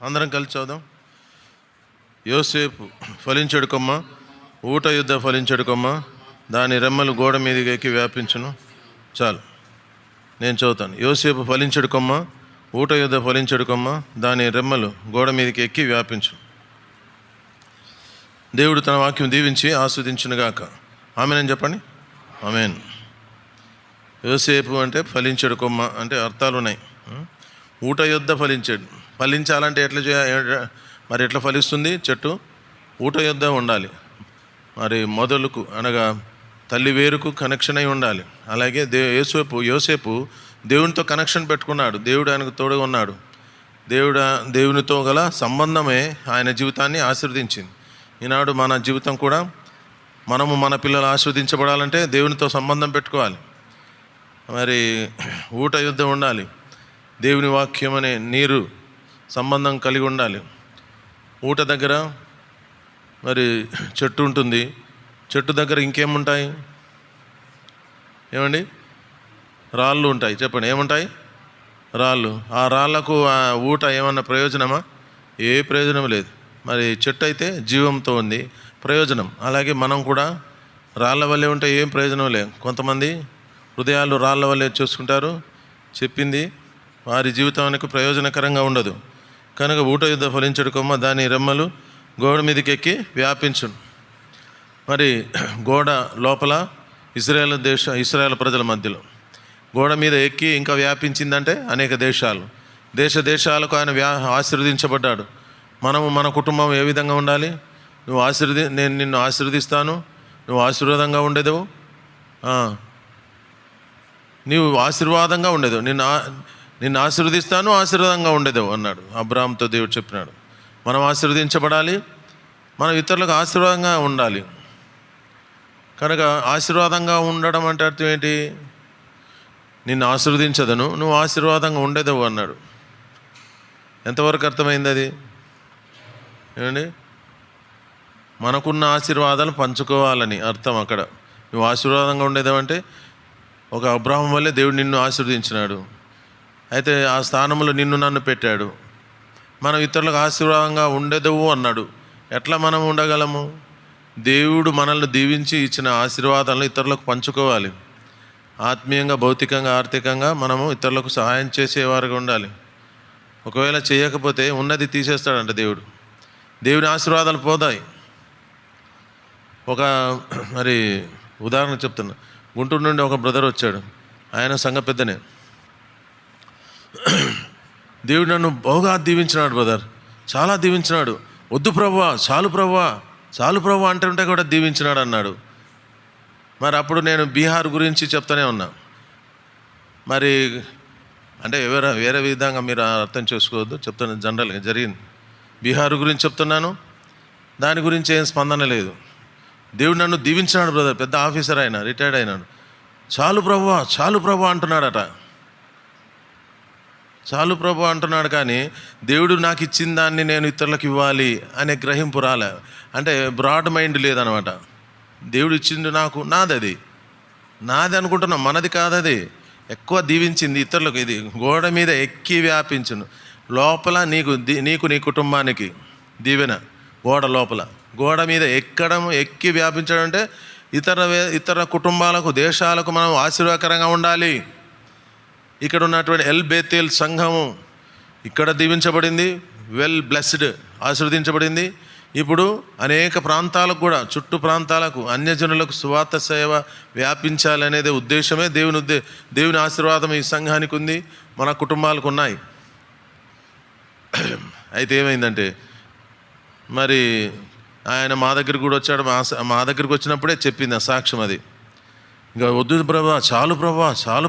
అందరం కలిసి చదుదాం. యోసేపు ఫలించెడు కొమ్మ, ఊట యుద్ధ ఫలించెడు కొమ్మ, దాని రెమ్మలు గోడ మీదకి ఎక్కి వ్యాపించును. చాలు, నేను చదువుతాను. యోసేపు ఫలించెడు కొమ్మ, ఊట యుద్ధ ఫలించెడు కొమ్మ, దాని రెమ్మలు గోడ మీదకి ఎక్కి వ్యాపించు. దేవుడు తన వాక్యం దీవించి ఆస్వాదించునుగాక. ఆమెన్ చెప్పండి. ఆమెన్. యోసేపు అంటే ఫలించెడు కొమ్మ అంటే అర్థాలు ఉన్నాయి. ఊట యుద్ధ ఫలించాడు. ఫలించాలంటే మరి ఎట్లా ఫలిస్తుంది చెట్టు? ఊట యుద్ధ ఉండాలి. మరి మొదలుకు అనగా తల్లి వేరుకు కనెక్షన్ అయి ఉండాలి. అలాగే యోసేపు దేవునితో కనెక్షన్ పెట్టుకున్నాడు. దేవుడు ఆయనకు తోడుగా ఉన్నాడు. దేవునితో గల సంబంధమే ఆయన జీవితాన్ని ఆశీర్వదించింది. ఈనాడు మన జీవితం కూడా మనము మన పిల్లలు ఆశీర్వదించబడాలంటే దేవునితో సంబంధం పెట్టుకోవాలి. మరి ఊట యుద్ధం ఉండాలి. దేవుని వాక్యం అనే నీరు సంబంధం కలిగి ఉండాలి. ఊట దగ్గర మరి చెట్టు ఉంటుంది. చెట్టు దగ్గర ఇంకేముంటాయి? ఏమండి? రాళ్ళు ఉంటాయి. చెప్పండి, ఏముంటాయి? రాళ్ళు. ఆ రాళ్లకు ఆ ఊట ఏమన్నా ప్రయోజనమా? ఏ ప్రయోజనం లేదు. మరి చెట్టు అయితే జీవంతో ఉంది, ప్రయోజనం. అలాగే మనం కూడా రాళ్ళ వల్లే ఉంటే ఏం ప్రయోజనం లేదు. కొంతమంది హృదయాలు రాళ్ళ వల్లే చూసుకుంటారు. చెప్పింది వారి జీవితానికి ప్రయోజనకరంగా ఉండదు. కనుక ఊట యుద్ధ ఫలించెడు కొమ్మ, దాని రెమ్మలు గోడ మీదకి ఎక్కి వ్యాపించును. మరి గోడ లోపల ఇశ్రాయేల్ ప్రజల మధ్యలో గోడ మీద ఎక్కి ఇంకా వ్యాపించిందంటే అనేక దేశాలకు ఆయన ఆశీర్వదించబడ్డాడు. మనము మన కుటుంబం ఏ విధంగా ఉండాలి? నేను నిన్ను ఆశీర్వదిస్తాను, నువ్వు ఆశీర్వాదంగా ఉండేదవు. నీవు ఆశీర్వాదంగా ఉండేదవు, నిన్ను ఆశీర్వదిస్తాను, ఆశీర్వాదంగా ఉండేదవు అన్నాడు. అబ్రాహాముతో దేవుడు చెప్పినాడు. మనం ఆశీర్వదించబడాలి, మనం ఇతరులకు ఆశీర్వాదంగా ఉండాలి. కనుక ఆశీర్వాదంగా ఉండడం అంటే అర్థం ఏంటి? నిన్ను ఆశీర్వదించదను, నువ్వు ఆశీర్వాదంగా ఉండేదవు అన్నాడు. ఎంతవరకు అర్థమైంది అది? ఏమండి? మనకున్న ఆశీర్వాదాలు పంచుకోవాలని అర్థం అక్కడ. నువ్వు ఆశీర్వాదంగా ఉండేదావంటే ఒక అబ్రాహాము వల్లే దేవుడు నిన్ను ఆశీర్వదించినాడు. అయితే ఆ స్థానంలో నిన్ను నన్ను పెట్టాడు. మనం ఇతరులకు ఆశీర్వాదంగా ఉండేదవు అన్నాడు. ఎట్లా మనం ఉండగలము? దేవుడు మనల్ని దీవించి ఇచ్చిన ఆశీర్వాదాలను ఇతరులకు పంచుకోవాలి. ఆత్మీయంగా, భౌతికంగా, ఆర్థికంగా మనము ఇతరులకు సహాయం చేసేవారుగా ఉండాలి. ఒకవేళ చేయకపోతే ఉన్నది తీసేస్తాడంట దేవుడు. దేవుని ఆశీర్వాదాలు పోతాయి. మరి ఉదాహరణ చెప్తున్నా. గుంటూరు నుండి ఒక బ్రదర్ వచ్చాడు. ఆయన సంఘ పెద్దనే. దేవుడు నన్ను బహుగా దీవించినాడు బ్రదర్, చాలా దీవించినాడు. వద్దు ప్రభువా, చాలు ప్రభువా అంటుంటే కూడా దీవించినాడు అన్నాడు. మరి అప్పుడు నేను బీహార్ గురించి చెప్తానే ఉన్నా. మరి అంటే వేరే విధంగా మీరు అర్థం చేసుకోవద్దు, చెప్తాను. జనరల్గా జరిగింది. బీహార్ గురించి చెప్తున్నాను, దాని గురించి ఏం స్పందన లేదు. దేవుడు నన్ను దీవించినాడు బ్రదర్, పెద్ద ఆఫీసర్ ఆయన, రిటైర్డ్ అయినాడు. చాలు ప్రభువా అంటున్నాడట. చాలు ప్రభు అంటున్నాడు, కానీ దేవుడు నాకు ఇచ్చిన దాన్ని నేను ఇతరులకు ఇవ్వాలి అనే గ్రహింపు రాలే. అంటే బ్రాడ్ మైండ్ లేదనమాట. దేవుడు ఇచ్చింది నాకు, నాది అనుకుంటున్నాం, మనది కాదది. ఎక్కువ దీవించింది ఇతరులకు. ఇది గోడ మీద ఎక్కి వ్యాపించును. లోపల నీకు నీ కుటుంబానికి దీవెన. గోడ మీద ఎక్కి వ్యాపించడం అంటే ఇతర కుటుంబాలకు, దేశాలకు మనం ఆశీర్వాదకరంగా ఉండాలి. ఇక్కడ ఉన్నటువంటి ఎల్ బేతేల్ సంఘము ఇక్కడ దీవించబడింది, వెల్ బ్లెస్డ్, ఆశీర్వదించబడింది. ఇప్పుడు అనేక ప్రాంతాలకు కూడా, చుట్టూ ప్రాంతాలకు, అన్యజనులకు సువార్త సేవ వ్యాపించాలనేదే ఉద్దేశమే దేవుని ఆశీర్వాదం ఈ సంఘానికి ఉంది, మన కుటుంబాలకు ఉన్నాయి. అయితే ఏమైందంటే మరి ఆయన మా దగ్గరికి కూడా వచ్చాడు. మా దగ్గరికి వచ్చినప్పుడే చెప్పింది ఆ సాక్ష్యం. అది ఇంకా వద్దు ప్రభా, చాలు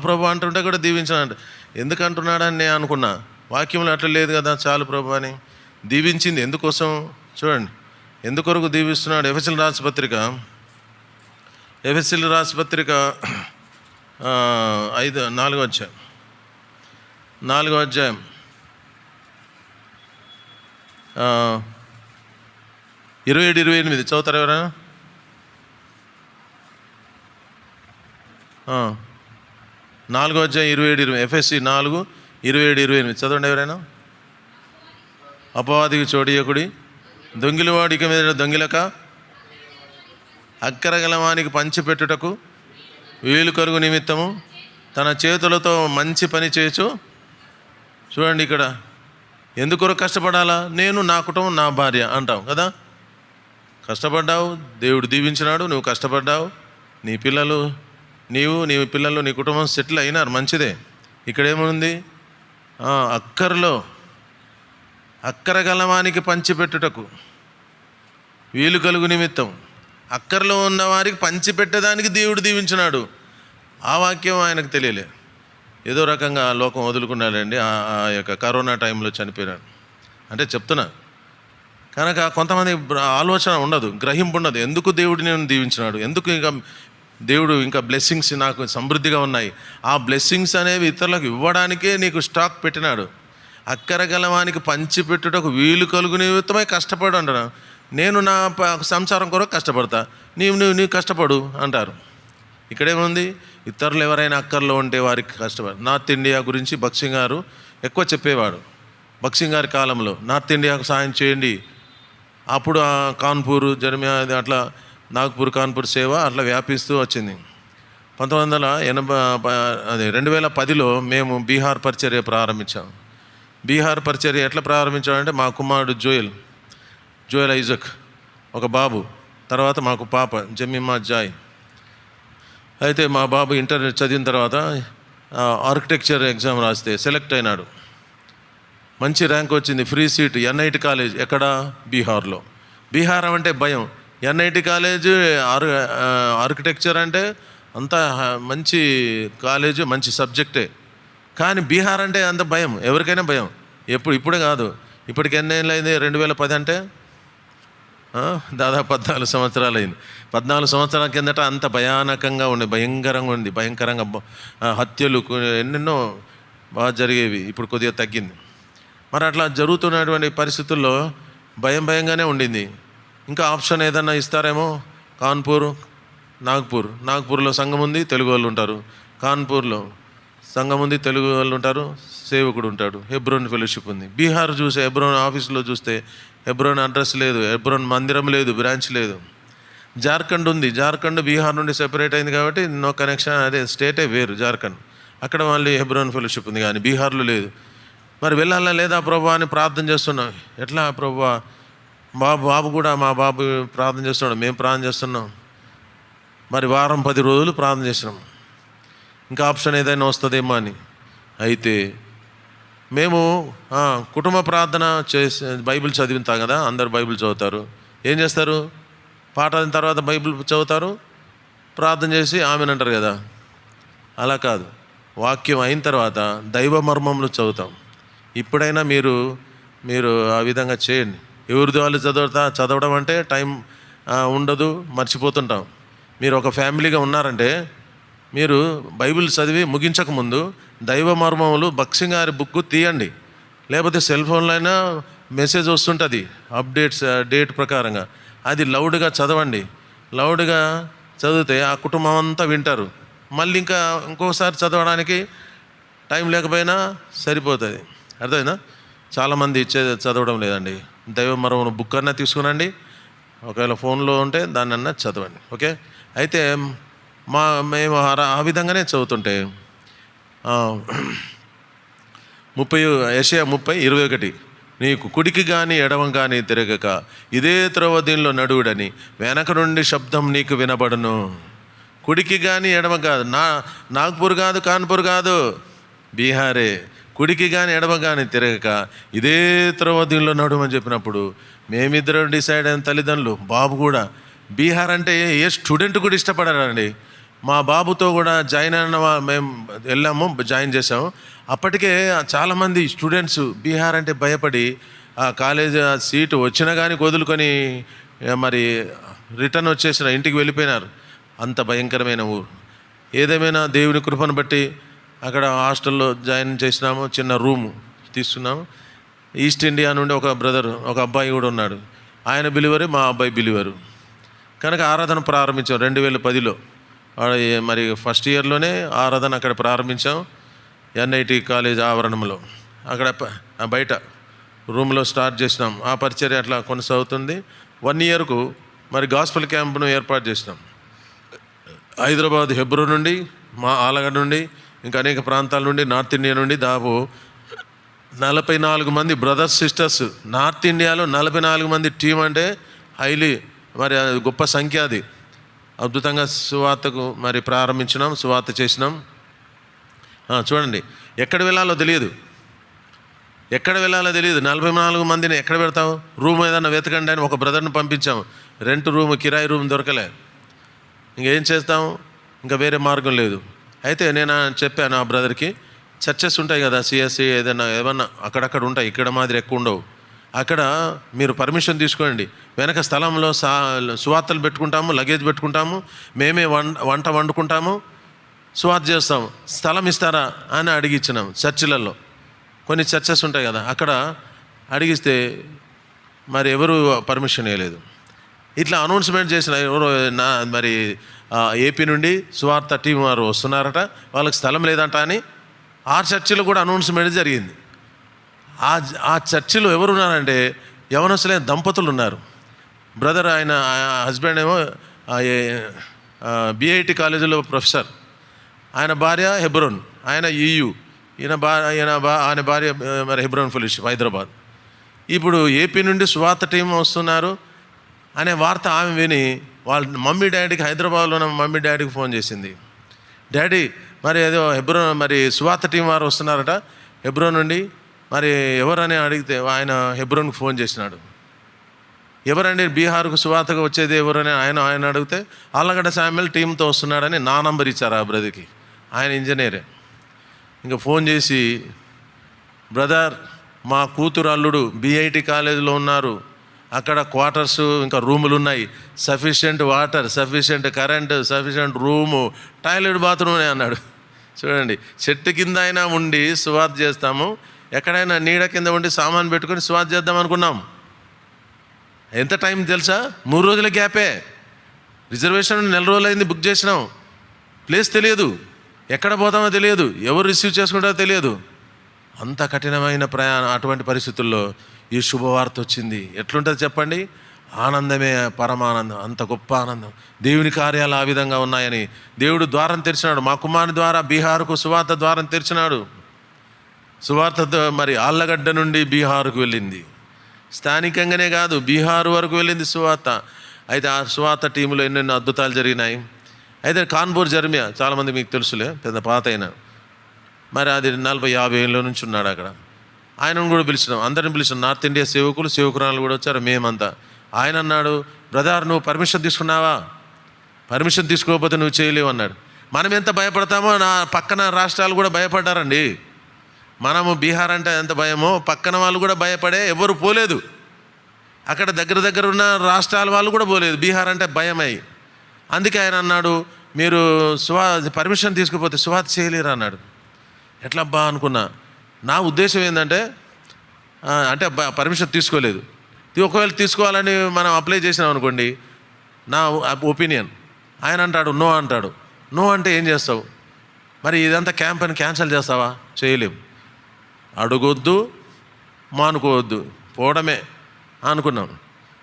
ప్రభా అంటుంటే కూడా దీవించానంట. ఎందుకు అంటున్నాడని నేను అనుకున్నా. వాక్యంలో అట్లా లేదు కదా చాలు ప్రభా అని. దీవించింది ఎందుకోసం చూడండి, ఎందుకొరకు దీవిస్తున్నాడు. ఎఫెసీయుల రాసిన పత్రిక 4వ అధ్యాయం 27-28 చదువుతారు ఎవరైనా? 4వ అధ్యాయం 27-28, ఎఫెసీ 4:27-28 చదవండి ఎవరైనా. అపవాదికి చోడియకుడి, దొంగిలివాడికి మీద దొంగిలక, అక్కరగలవానికి పంచిపెట్టుటకు వీలు కలుగు నిమిత్తము తన చేతులతో మంచి పని చేయొచ్చు. చూడండి ఇక్కడ ఎందుకు కష్టపడాలా? నేను, నా కుటుంబం, నా భార్య అంటాం కదా. కష్టపడ్డావు, దేవుడు దీవించినాడు, నువ్వు కష్టపడ్డావు, నీ పిల్లలు, నీ పిల్లలు, నీ కుటుంబం సెటిల్ అయినారు, మంచిదే. ఇక్కడేముంది? అక్కరగలవానికి పంచిపెట్టుటకు వీలు కలుగు నిమిత్తం. అక్కరలో ఉన్న వారికి పంచిపెట్టడానికి దేవుడు దీవించినాడు. ఆ వాక్యం ఆయనకు తెలియలే, ఏదో రకంగా లోకం వదులుకున్నాడండి. ఆ యొక్క కరోనా టైంలో చనిపోయినాడు అంటే చెప్తున్నా. కనుక కొంతమంది ఆలోచన ఉండదు, గ్రహింపు ఉండదు. ఎందుకు దేవుడు నేను దీవించినాడు, ఎందుకు ఇంకా దేవుడు ఇంకా బ్లెస్సింగ్స్ నాకు సమృద్ధిగా ఉన్నాయి. ఆ బ్లెస్సింగ్స్ అనేవి ఇతరులకు ఇవ్వడానికే నీకు స్టాక్ పెట్టినాడు. అక్కరగలవానికి పంచిపెట్టుటకు వీలు కలుగు నిమిత్తమై కష్టపడు అంటాను. నేను నా సంసారం కొరకు కష్టపడతా, నీవు కష్టపడు అంటారు. ఇక్కడేముంది? ఇతరులు ఎవరైనా అక్కర్లో ఉంటే వారికి కష్టపడు. నార్త్ ఇండియా గురించి భక్సింగ్ గారు ఎక్కువ చెప్పేవాడు. భక్సింగ్ గారి కాలంలో నార్త్ ఇండియాకు సాయం చేయండి. అప్పుడు కాన్పూర్, జర్మియా, అట్లా నాగ్పూర్, కాన్పూర్ సేవ అట్లా వ్యాపిస్తూ వచ్చింది. 2010లో మేము బీహార్ పరిచర్య ప్రారంభించాం. బీహార్ పరిచర్య ఎట్లా ప్రారంభించామంటే మా కుమారుడు జోయల్ ఐజక్, ఒక బాబు, తర్వాత మాకు పాప జమీమా జాయ్. అయితే మా బాబు ఇంటర్ చదివిన తర్వాత ఆర్కిటెక్చర్ ఎగ్జామ్ రాస్తే సెలెక్ట్ అయినాడు. మంచి ర్యాంక్ వచ్చింది, ఫ్రీ సీట్, ఎన్ఐటి కాలేజ్. ఎక్కడ? బీహార్లో. బీహార్ అంటే భయం. ఎన్ఐటి కాలేజ్ ఆర్కిటెక్చర్ అంటే అంత మంచి కాలేజ్, మంచి సబ్జెక్టే. కానీ బీహార్ అంటే అంత భయం, ఎవరికైనా భయం. ఇప్పుడే కాదు, ఇప్పటికి ఎన్ని ఏళ్ళు అయింది? 2010 అంటే దాదాపు 14 సంవత్సరాలు అయింది. 14 సంవత్సరాల కిందట అంత భయానకంగా ఉండే, భయంకరంగా హత్యలు ఎన్నెన్నో బాగా జరిగేవి. ఇప్పుడు కొద్దిగా తగ్గింది. మరి అట్లా జరుగుతున్నటువంటి పరిస్థితుల్లో భయంగానే ఉండింది. ఇంకా ఆప్షన్ ఏదన్నా ఇస్తారేమో. కాన్పూర్, నాగ్పూర్లో సంఘం ఉంది, తెలుగు వాళ్ళు ఉంటారు. కాన్పూర్లో సంఘం ఉంది, తెలుగు వాళ్ళు ఉంటారు, సేవకుడు ఉంటాడు. హెబ్రోన్ ఫెలోషిప్ ఉంది. బీహార్ చూసే హెబ్రోన్ ఆఫీస్లో చూస్తే హెబ్రోన్ అడ్రస్ లేదు, హెబ్రోన్ మందిరం లేదు, బ్రాంచ్ లేదు. జార్ఖండ్ ఉంది, జార్ఖండ్ బీహార్ నుండి సెపరేట్ అయింది కాబట్టి నో కనెక్షన్, అదే స్టేటే వేరు జార్ఖండ్. అక్కడ మళ్ళీ హెబ్రోన్ ఫెలోషిప్ ఉంది, కానీ బీహార్లో లేదు. మరి వెళ్ళాలా లేదా ప్రభువా అని ప్రార్థన చేస్తున్నాం. ఎట్లా ప్రభువా? బాబు కూడా, మా బాబు ప్రార్థన చేస్తున్నాడు, మేము ప్రార్థన చేస్తున్నాం. మరి వారం 10 రోజులు ప్రార్థన చేసినాం, ఇంకా ఆప్షన్ ఏదైనా వస్తుందేమో అని. అయితే మేము కుటుంబ ప్రార్థన చేసి బైబిల్ చదివితాం కదా, అందరు బైబిల్ చదువుతారు. ఏం చేస్తారు? పాట అయిన తర్వాత బైబిల్ చదువుతారు, ప్రార్థన చేసి ఆమెన్ అంటారు కదా. అలా కాదు, వాక్యం అయిన తర్వాత దైవ మర్మములు చదువుతాం. ఇప్పుడైనా మీరు ఆ విధంగా చేయండి. ఎవరిది వాళ్ళు చదవడం అంటే టైం ఉండదు, మర్చిపోతుంటాం. మీరు ఒక ఫ్యామిలీగా ఉన్నారంటే మీరు బైబిల్ చదివి ముగించకముందు దైవ మర్మములు భక్సింగ్ గారి బుక్ తీయండి. లేకపోతే సెల్ ఫోన్లో అయినా మెసేజ్ వస్తుంటుంది అప్డేట్స్, డేట్ ప్రకారంగా. అది లౌడ్గా చదవండి. లౌడ్గా చదివితే ఆ కుటుంబం అంతా వింటారు. మళ్ళీ ఇంకోసారి చదవడానికి టైం లేకపోయినా సరిపోతుంది. అర్థమైందా? చాలామంది చదవడం లేదండి. దైవ మర్మములు బుక్ అన్నా తీసుకునండి, ఒకవేళ ఫోన్లో ఉంటే దాన్నన్నా చదవండి. ఓకే. అయితే మేము ఆ విధంగానే చదువుతుంటే యెషయా 30:21 నీకు కుడికి కానీ ఎడవం కానీ తిరగక ఇదే త్రోవ దీనిలో నడువుడని వెనక నుండి శబ్దం నీకు వినబడును. కుడికి కానీ ఎడమ కాదు, నాగ్పూర్ కాదు, కాన్పూర్ కాదు, బీహారే. కుడికి కానీ ఎడమ కానీ తిరగక ఇదే త్రోవ దీనిలో నడుమని చెప్పినప్పుడు మేమిద్దరం డిసైడ్ అయిన తల్లిదండ్రులు. బాబు కూడా బీహార్ అంటే ఏ స్టూడెంట్ కూడా ఇష్టపడారండి. మా బాబుతో కూడా జాయిన్ అయిన మేము వెళ్ళాము, జాయిన్ చేసాము. అప్పటికే చాలామంది స్టూడెంట్స్ బీహార్ అంటే భయపడి ఆ కాలేజ్ సీటు వచ్చినా కానీ వదులుకొని మరి రిటర్న్ వచ్చేసిన ఇంటికి వెళ్ళిపోయినారు. అంత భయంకరమైన ఊరు. ఏదేమైనా దేవుని కృపను బట్టి అక్కడ హాస్టల్లో జాయిన్ చేసినాము. చిన్న రూము తీసుకున్నాము. ఈస్ట్ ఇండియా నుండి ఒక బ్రదర్, ఒక అబ్బాయి కూడా ఉన్నాడు. ఆయన బిలీవరే, మా అబ్బాయి బిలీవరు. కనుక ఆరాధన ప్రారంభించాం 2010లో. మరి ఫస్ట్ ఇయర్లోనే ఆరాధన అక్కడ ప్రారంభించాం, ఎన్ఐటి కాలేజ్ ఆవరణంలో. అక్కడ బయట రూమ్లో స్టార్ట్ చేసినాం. ఆ పరిచర్య అట్లా కొనసాగుతుంది. 1 ఇయర్కు మరి గాస్పెల్ క్యాంప్ను ఏర్పాటు చేసినాం. హైదరాబాద్ హెబ్రోన్ నుండి, మా ఆలగడ్డ నుండి, ఇంకా అనేక ప్రాంతాల నుండి, నార్త్ ఇండియా నుండి దాదాపు 44 మంది బ్రదర్స్ సిస్టర్స్. నార్త్ ఇండియాలో 44 మంది టీం అంటే హైలీ మరి గొప్ప సంఖ్య. అది అద్భుతంగా సువార్తకు మరి ప్రారంభించినాం, సువార్త చేసినాం. చూడండి, ఎక్కడ వెళ్ళాలో తెలియదు. 44 మందిని ఎక్కడ పెడతావు? రూమ్ ఏదన్నా వెతకండి అని ఒక బ్రదర్ని పంపించాము. రెంట్ రూమ్, కిరాయి రూమ్ దొరకలే. ఇంకేం చేస్తాం, ఇంకా వేరే మార్గం లేదు. అయితే నేను చెప్పాను ఆ బ్రదర్కి, చర్చెస్ ఉంటాయి కదా, సిఎస్సి ఏమన్నా అక్కడక్కడ ఉంటాయి, ఇక్కడ మాదిరి ఎక్కువ ఉండవు. అక్కడ మీరు పర్మిషన్ తీసుకోండి, వెనక స్థలంలో సువార్తలు పెట్టుకుంటాము, లగేజ్ పెట్టుకుంటాము, మేమే వంట వండుకుంటాము, సువార్త చేస్తాము, స్థలం ఇస్తారా అని అడిగిచ్చినాం. చర్చిలలో కొన్ని చర్చెస్ ఉంటాయి కదా, అక్కడ అడిగిస్తే మరి ఎవరు పర్మిషన్ ఇవ్వలేదు. ఇట్లా అనౌన్స్మెంట్ చేసిన ఎవరు మరి ఏపీ నుండి సువార్త టీం వారు వస్తున్నారట, వాళ్ళకి స్థలం లేదంట అని ఆ చర్చిలో కూడా అనౌన్స్మెంట్ జరిగింది. ఆ చర్చిలో ఎవరు ఉన్నారంటే యవనస్తులైన దంపతులు ఉన్నారు. బ్రదర్, ఆయన హస్బెండ్ ఏమో బిఐటి కాలేజీలో ప్రొఫెసర్, ఆయన భార్య హెబ్రోన్, ఆయన EU, ఆయన భార్య మరి హెబ్రోన్ ఫెలోషిప్ హైదరాబాద్. ఇప్పుడు ఏపీ నుండి సువార్త టీం వస్తున్నారు అనే వార్త ఆమె విని వాళ్ళ మమ్మీ డాడీకి, హైదరాబాద్లో ఉన్న మమ్మీ డాడీకి ఫోన్ చేసింది. డాడీ మరి ఏదో హెబ్రోన్ మరి సువార్త టీం వారు వస్తున్నారట హెబ్రోన్ నుండి, మరి ఎవరని అడిగితే ఆయన హెబ్రోన్కి ఫోన్ చేసినాడు. ఎవరండి బీహార్కు సువార్తకు వచ్చేది ఎవరని ఆయన అడిగితే ఆళ్ళగడ్డ శామ్యుల్ టీంతో వస్తున్నాడని నా నంబర్ ఇచ్చారు ఆ బ్రదర్కి. ఆయన ఇంజనీరే. ఇంకా ఫోన్ చేసి, బ్రదర్ మా కూతురు అల్లుడు బిఐటి కాలేజీలో ఉన్నారు, అక్కడ క్వార్టర్స్ ఇంకా రూములు ఉన్నాయి, sufficient water, sufficient current, sufficient room, toilet, bathroom అన్నాడు. చూడండి, చెట్టు కింద అయినా ఉండి సువార్త చేస్తాము, ఎక్కడైనా నీడ కింద ఉండి సామాన్ పెట్టుకొని సువార్త చేద్దాం అనుకున్నాం. ఎంత టైం తెలుసా? 3 రోజుల గ్యాపే. రిజర్వేషన్ 4 రోజులు అయింది, బుక్ చేసినాం. ప్లేస్ తెలియదు, ఎక్కడ పోతామో తెలియదు, ఎవరు రిసీవ్ చేసుకుంటారో తెలియదు. అంత కఠినమైన ప్రయాణం. అటువంటి పరిస్థితుల్లో ఈ శుభవార్త వచ్చింది. ఎట్లుంటుంది చెప్పండి? ఆనందమే పరమానందం, అంత గొప్ప ఆనందం. దేవుని కార్యాలు ఆ విధంగా ఉన్నాయని దేవుడు ద్వారం తెరిచినాడు. మా కుమారుని ద్వారా బీహార్కు సువార్త ద్వారం తెరిచినాడు. సువార్త మరి ఆళ్ళగడ్డ నుండి బీహార్కు వెళ్ళింది. స్థానికంగానే కాదు, బీహార్ వరకు వెళ్ళింది సువార్త. అయితే ఆ సువార్త టీంలో ఎన్నెన్నో అద్భుతాలు జరిగినాయి. అయితే కాన్పూర్ జర్మియా, చాలామంది మీకు తెలుసులే, పెద్ద పాత అయిన, మరి అది 40-50 ఏళ్ళ నుంచి ఉన్నాడు అక్కడ. ఆయనను కూడా పిలిచినాం, అందరిని పిలిచినాం. నార్త్ ఇండియా సేవకులు, సేవకురాలు కూడా వచ్చారు, మేమంతా. ఆయన అన్నాడు, బ్రదర్ నువ్వు పర్మిషన్ తీసుకున్నావా? పర్మిషన్ తీసుకోకపోతే నువ్వు చేయలేవు అన్నాడు. మనం ఎంత భయపడతామో నా పక్కన రాష్ట్రాలు కూడా భయపడ్డారండి. మనము బీహార్ అంటే ఎంత భయమో పక్కన వాళ్ళు కూడా భయపడే ఎవరు పోలేదు. అక్కడ దగ్గర ఉన్న రాష్ట్రాల వాళ్ళు కూడా పోలేదు, బీహార్ అంటే భయమై. అందుకే ఆయన అన్నాడు, మీరు పర్మిషన్ తీసుకుపోతే సువార్త చేయలేరు అన్నాడు. ఎట్లా అబ్బా అనుకున్నా. నా ఉద్దేశం ఏంటంటే, అంటే పర్మిషన్ తీసుకోలేదు. ఒకవేళ తీసుకోవాలని మనం అప్లై చేసినాం అనుకోండి, నా ఒపీనియన్. ఆయన అంటాడు నో అంటాడు. నో అంటే ఏం చేస్తావు? మరి ఇదంతా క్యాంపెయిన్ క్యాన్సిల్ చేస్తావా? చేయలేము. అడగొద్దు, మానుకోవద్దు, పోవడమే అనుకున్నాం.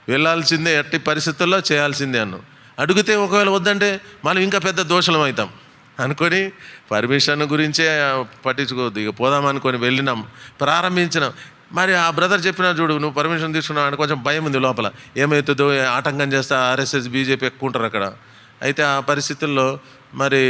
వెళ్ళాల్సిందే, ఎట్టి పరిస్థితుల్లో చేయాల్సిందే అన్నాం. అడిగితే ఒకవేళ వద్దంటే మనం ఇంకా పెద్ద దోషలం అవుతాం అనుకొని పర్మిషన్ గురించే పట్టించుకోవద్దు, ఇక పోదాం అనుకొని వెళ్ళినాం, ప్రారంభించినాం. మరి ఆ బ్రదర్ చెప్పినా చూడు, నువ్వు పర్మిషన్ తీసుకున్నావు అని కొంచెం భయం ఉంది లోపల, ఏమవుతుందో ఆటంకం చేస్తా, RSS BJP ఎక్కువ ఉంటారు అక్కడ. అయితే ఆ పరిస్థితుల్లో మరి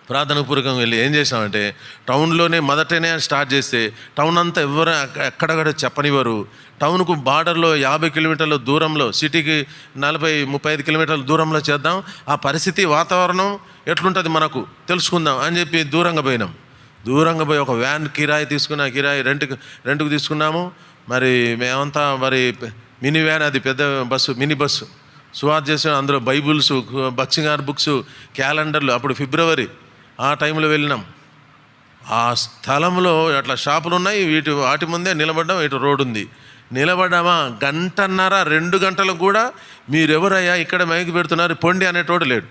ప్రార్థనాపూర్వకంగా వెళ్ళి ఏం చేసామంటే, టౌన్లోనే మొదటనే స్టార్ట్ చేస్తే టౌన్ అంతా ఎవరు ఎక్కడక్కడ చెప్పనివ్వరు. టౌన్కు బార్డర్లో 50 కిలోమీటర్ల దూరంలో, సిటీకి 40-35 కిలోమీటర్ల దూరంలో చేద్దాం, ఆ పరిస్థితి వాతావరణం ఎట్లుంటుంది మనకు తెలుసుకుందాం అని చెప్పి దూరంగా పోయినాం. దూరంగా పోయి ఒక వ్యాన్ కిరాయి రెంట్కు తీసుకున్నాము. మరి మేమంతా మరి మినీ వ్యాన్, అది పెద్ద బస్సు, మినీ బస్సు. సువార్త చేసిన అందులో బైబుల్స్, బక్సింగార్ బుక్స్, క్యాలెండర్లు. అప్పుడు ఫిబ్రవరి ఆ టైంలో వెళ్ళినాం. ఆ స్థలంలో అట్లా షాపులు ఉన్నాయి, వాటి ముందే నిలబడ్డాం. ఇటు రోడ్డు ఉంది, నిలబడ్డామా 1.5-2 గంటలకు కూడా మీరెవరయ్యా ఇక్కడ మైకి పెడుతున్నారు పొండి అనేటోడు లేడు.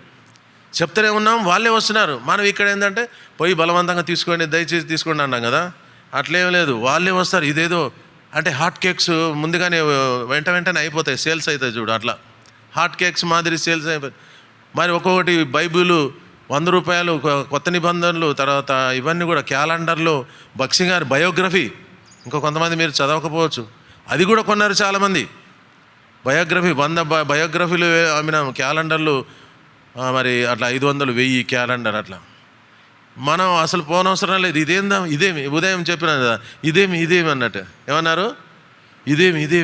చెప్తూనే ఉన్నాం, వాళ్ళే వస్తున్నారు. మనం ఇక్కడ ఏంటంటే పోయి బలవంతంగా తీసుకోండి, దయచేసి తీసుకోండి అన్నాం కదా, అట్లేం లేదు, వాళ్ళే వస్తారు. ఇదేదో అంటే హాట్ కేక్స్ ముందుగానే వెంటనే అయిపోతాయి, సేల్స్ అవుతాయి చూడు, అట్లా హాట్ కేక్స్ మాదిరి సేల్స్ అయిపోతాయి. మరి ఒక్కొక్కటి బైబిల్ 100 రూపాయలు, కొత్త నిబంధనలు, తర్వాత ఇవన్నీ కూడా క్యాలెండర్లు, బక్సింగ్ గారి బయోగ్రఫీ, ఇంకా కొంతమంది మీరు చదవకపోవచ్చు, అది కూడా కొన్నారు చాలామంది. బయోగ్రఫీ 100 బయోగ్రఫీలు ఆమె క్యాలెండర్లు, మరి అట్లా 500, 1000 క్యాలెండర్ అట్లా. మనం అసలు పోనవసరం లేదు. ఇదేమి ఉదయం చెప్పినాను కదా, ఇదేమి అన్నట్టు. ఏమన్నారు? ఇదేమి ఇది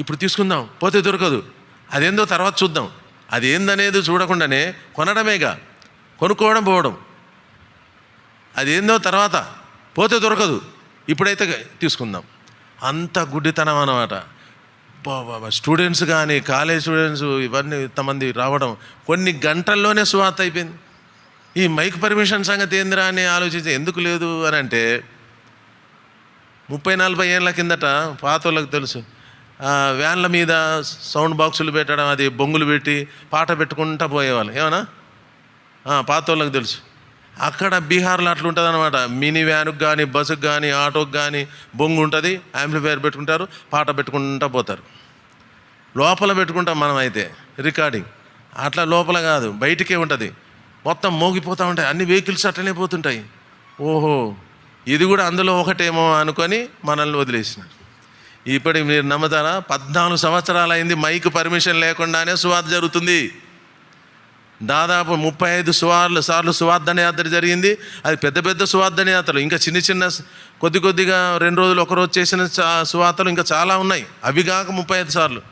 ఇప్పుడు తీసుకుందాం, పోతే దొరకదు, అదేందో తర్వాత చూద్దాం. అదేందనేది చూడకుండానే కొనడమేగా, కొనుక్కోవడం, పోవడం. అదేందో తర్వాత, పోతే దొరకదు, ఇప్పుడైతే తీసుకుందాం. అంత గుడ్డితనం అన్నమాట. స్టూడెంట్స్ కానీ, కాలేజ్ స్టూడెంట్స్ ఇవన్నీ ఇంతమంది రావడం, కొన్ని గంటల్లోనే సువార్త అయిపోయింది. ఈ మైక్ పర్మిషన్ సంగతి ఏందిరా అని ఆలోచించి, ఎందుకు లేదు అని అంటే 30-40 ఏళ్ళ కిందట పాత వాళ్ళకి తెలుసు, వ్యాన్ల మీద సౌండ్ బాక్సులు పెట్టడం, అది బొంగులు పెట్టి పాట పెట్టుకుంటూ పోయేవాళ్ళు. ఏమన్నా పాత వాళ్ళకి తెలుసు. అక్కడ బీహార్లో అట్లా ఉంటుంది అనమాట. మినీ వ్యానుకు కానీ, బస్సుకు కానీ, ఆటోకి కానీ బొంగు ఉంటుంది, యాంప్లిఫైర్ పెట్టుకుంటారు, పాట పెట్టుకుంటూ పోతారు. లోపల పెట్టుకుంటాం మనం అయితే రికార్డింగ్, అట్లా లోపల కాదు, బయటికే ఉంటుంది. మొత్తం మోగిపోతూ ఉంటాయి, అన్ని వెహికల్స్ అట్లనే పోతుంటాయి. ఓహో, ఇది కూడా అందులో ఒకటేమో అనుకొని మనల్ని వదిలేసినారు. ఇప్పటికి మీరు నమ్ముతారా? 14 సంవత్సరాలు అయింది మైక్ పర్మిషన్ లేకుండానే సువార్త జరుగుతుంది. దాదాపు 35 సార్లు సువార్ధన యాత్ర జరిగింది. అది పెద్ద సువార్ధన యాత్రలు, ఇంకా చిన్న కొద్దిగా 2 రోజులు 1 రోజు చేసిన సువార్తలు ఇంకా చాలా ఉన్నాయి. అవి కాక 35 సార్లు.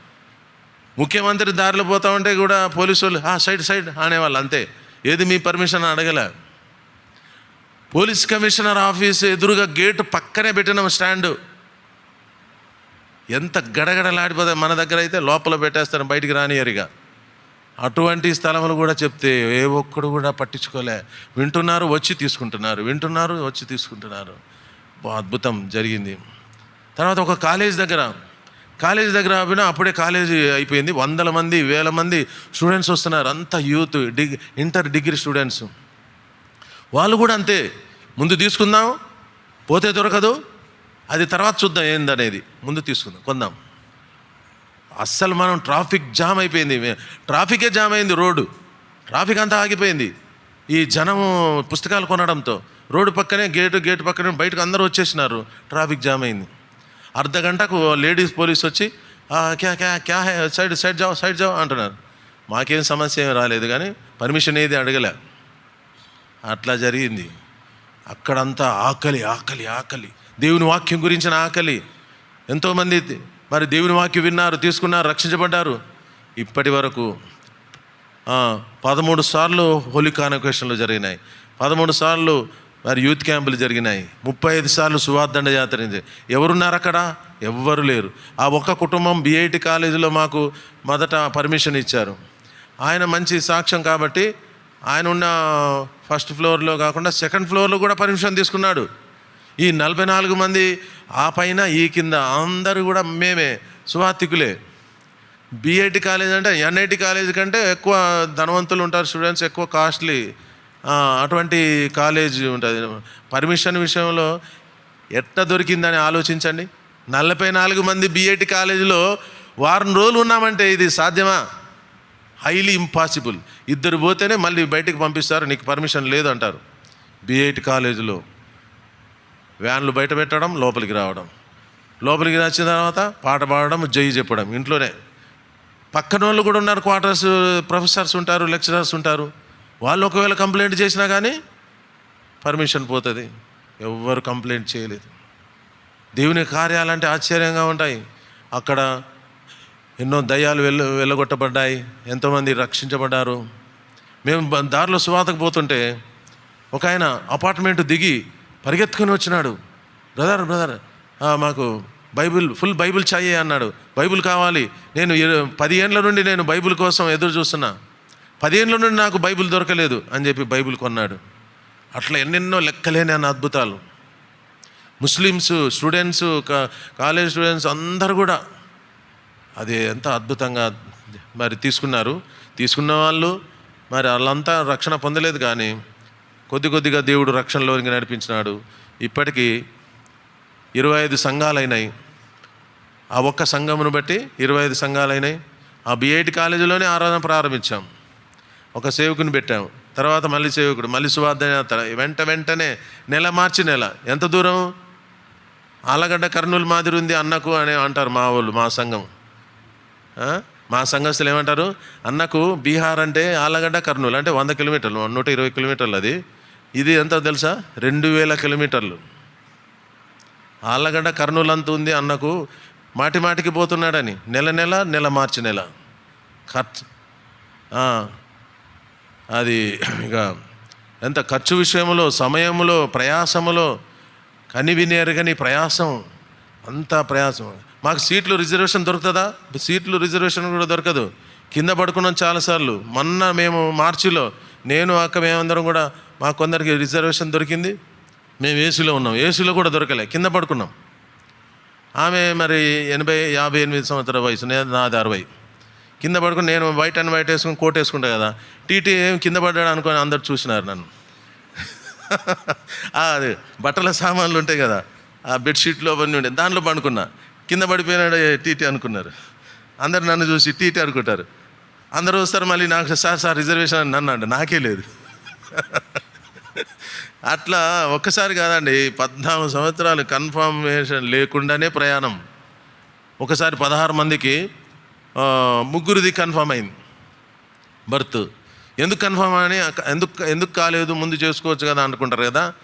ముఖ్యమంత్రి దారిలో పోతా ఉంటే కూడా పోలీసు వాళ్ళు సైడ్ అనేవాళ్ళు, అంతే. ఏది మీ పర్మిషన్ అడగలే. పోలీస్ కమిషనర్ ఆఫీస్ ఎదురుగా గేటు పక్కనే పెట్టినాం స్టాండు. ఎంత గడగడలాడిపోతే, మన దగ్గర అయితే లోపల పెట్టేస్తారు, బయటికి రానియరిగా. అటువంటి స్థలములు కూడా చెప్తే ఏ ఒక్కడు కూడా పట్టించుకోలే. వింటున్నారు, వచ్చి తీసుకుంటున్నారు. అద్భుతం జరిగింది. తర్వాత ఒక కాలేజ్ దగ్గర ఆపినా, అప్పుడే కాలేజీ అయిపోయింది. 100 మంది 1000 మంది స్టూడెంట్స్ వస్తున్నారు, అంతా యూత్, ఇంటర్ డిగ్రీ స్టూడెంట్స్. వాళ్ళు కూడా అంతే, ముందు తీసుకుందాం, పోతే దొరకదు, అది తర్వాత చూద్దాం ఏందనేది, ముందు తీసుకుందాం, కొందాం. అస్సలు మనం ట్రాఫిక్ జామ్ అయిపోయింది, ట్రాఫికే జామ్ అయింది, రోడ్డు ట్రాఫిక్ అంతా ఆగిపోయింది. ఈ జనము పుస్తకాలు కొనడంతో రోడ్డు పక్కనే గేటు పక్కనే బయటకు అందరూ వచ్చేసినారు, ట్రాఫిక్ జామ్ అయింది. అర్ధగంటకు లేడీస్ పోలీస్ వచ్చి క్యా హై సైడ్ జావ్ అంటున్నారు. మాకేం సమస్య ఏమి రాలేదు, కానీ పర్మిషన్ ఏది అడగలే. అట్లా జరిగింది. అక్కడంతా ఆకలి, దేవుని వాక్యం గురించిన ఆకలి. ఎంతోమంది మరి దేవుని వాక్యం విన్నారు, తీసుకున్నారు, రక్షించబడ్డారు. ఇప్పటి వరకు 13 సార్లు హోలీ కాన్వకేషన్లు జరిగినాయి, 13 సార్లు మరి యూత్ క్యాంపులు జరిగినాయి, 35 సార్లు సువార్ధన యాత్ర. ఎవరున్నారు అక్కడ? ఎవ్వరు లేరు. ఆ ఒక్క కుటుంబం బిఐటి కాలేజీలో మాకు మొదట పర్మిషన్ ఇచ్చారు. ఆయన మంచి సాక్ష్యం కాబట్టి ఆయన ఉన్న ఫస్ట్ ఫ్లోర్లో కాకుండా సెకండ్ ఫ్లోర్లో కూడా పర్మిషన్ తీసుకున్నాడు. ఈ 44 మంది ఆ పైన ఈ కింద అందరూ కూడా మేమే సువార్థికులే. బిఐటి కాలేజ్ అంటే ఎన్ఐటి కాలేజ్ కంటే ఎక్కువ ధనవంతులు ఉంటారు, స్టూడెంట్స్ ఎక్కువ కాస్ట్లీ, అటువంటి కాలేజ్ ఉంటుంది. పర్మిషన్ విషయంలో ఎట్లా దొరికిందని ఆలోచించండి. 44 మంది బిఐటి కాలేజీలో వారం రోజులు ఉన్నామంటే ఇది సాధ్యమా? Highly impossible. 2 పోతేనే మళ్ళీ బయటికి పంపిస్తారు, నీకు పర్మిషన్ లేదు అంటారు. బిఐటి కాలేజీలో వ్యాన్లు బయట పెట్టడం, లోపలికి రావడం, లోపలికి వచ్చిన తర్వాత పాట పాడడం, జై చెప్పడం. ఇంట్లోనే పక్కన వాళ్ళు కూడా ఉన్నారు, క్వార్టర్స్ ప్రొఫెసర్స్ ఉంటారు, లెక్చరర్స్ ఉంటారు. వాళ్ళు ఒకవేళ కంప్లైంట్ చేసినా కానీ పర్మిషన్ పోతుంది. ఎవ్వరు కంప్లైంట్ చేయలేదు. దేవుని కార్యాలంటే ఆశ్చర్యంగా ఉంటాయి. అక్కడ ఎన్నో దయ్యాలు వెళ్ళగొట్టబడ్డాయి, ఎంతోమంది రక్షించబడ్డారు. మేము దారిలో సువార్తకు పోతుంటే ఒక ఆయన అపార్ట్మెంట్ దిగి పరిగెత్తుకొని వచ్చినాడు. బ్రదర్ మాకు ఫుల్ బైబిల్ చాయే అన్నాడు. బైబిల్ కావాలి, నేను 10 ఏళ్ళ నుండి నేను బైబిల్ కోసం ఎదురు చూస్తున్నా, 10 ఏళ్ళ నుండి నాకు బైబిల్ దొరకలేదు అని చెప్పి బైబిల్ కొన్నాడు. అట్లా ఎన్నెన్నో లెక్కలేని అన్న అద్భుతాలు. ముస్లిమ్స్ స్టూడెంట్స్, కాలేజ్ స్టూడెంట్స్ అందరు కూడా అది ఎంత అద్భుతంగా మరి తీసుకున్న వాళ్ళు మరి వాళ్ళంతా రక్షణ పొందలేదు, కానీ కొద్దిగా దేవుడు రక్షణలోనికి నడిపించినాడు. ఇప్పటికీ 25 సంఘాలైనాయి. ఆ ఒక్క సంఘమును బట్టి 25 సంఘాలైనాయి. ఆ బిఐటి కాలేజీలోనే ఆరాధన ప్రారంభించాం. ఒక సేవకుని పెట్టాం, తర్వాత మళ్ళీ సేవకుడు, మళ్ళీ సువార్త, వెంటనే మార్చి నెల. ఎంత దూరం? ఆలగడ్డ కర్నూలు మాదిరి ఉంది అన్నకు అని అంటారు మా వాళ్ళు, మా సంఘం. మా సంఘస్థులు ఏమంటారు? అన్నకు బీహార్ అంటే ఆలగడ్డ కర్నూలు అంటే 100 కిలోమీటర్లు, 120 కిలోమీటర్లు. అది ఇది ఎంత తెలుసా? 2000 కిలోమీటర్లు. ఆలగడ్డ కర్నూలు అంత ఉంది అన్నకు. మాటికి పోతున్నాడని నెల మార్చి నెల ఖర్చు. అది ఇక ఎంత ఖర్చు విషయంలో, సమయంలో, ప్రయాసములో, కనివినేరుగని ప్రయాసం, అంతా ప్రయాసం. మాకు సీట్లు రిజర్వేషన్ దొరుకుతుందా? సీట్లు రిజర్వేషన్ కూడా దొరకదు. కింద పడుకున్నాం చాలాసార్లు. మొన్న మేము మార్చిలో నేను అక్క మేమందరం కూడా, మాకు కొందరికి రిజర్వేషన్ దొరికింది. మేము ఏసీలో ఉన్నాం, ఏసీలో కూడా దొరకలే, కింద పడుకున్నాం. ఆమె మరి 58 సంవత్సరాల వయసు, నాది 60. కింద పడుకుని నేను వైట్ అండ్ వైట్ వేసుకుని కోట్ వేసుకుంటా కదా, టీటీ ఏం కింద పడ్డాడు అనుకొని అందరు చూసినారు నన్ను. అది బట్టల సామాన్లు ఉంటాయి కదా, ఆ బెడ్షీట్లో అవన్నీ ఉండే, దాంట్లో పండుకున్నా. కింద పడిపోయినాడు టీటీ అనుకున్నారు. అందరు నన్ను చూసి టీటీ అనుకుంటారు. అందరూ వస్తారు మళ్ళీ నాకు, సార్ రిజర్వేషన్ అని నన్ను అంటే నాకే లేదు. అట్లా ఒక్కసారి కాదండి, 14 సంవత్సరాలు కన్ఫర్మేషన్ లేకుండానే ప్రయాణం. ఒకసారి 16 మందికి 3 కన్ఫర్మ్ అయింది బర్త్. ఎందుకు కన్ఫర్మ్ అని, ఎందుకు కాలేదు, ముందు చేసుకోవచ్చు కదా అనుకుంటారు కదా.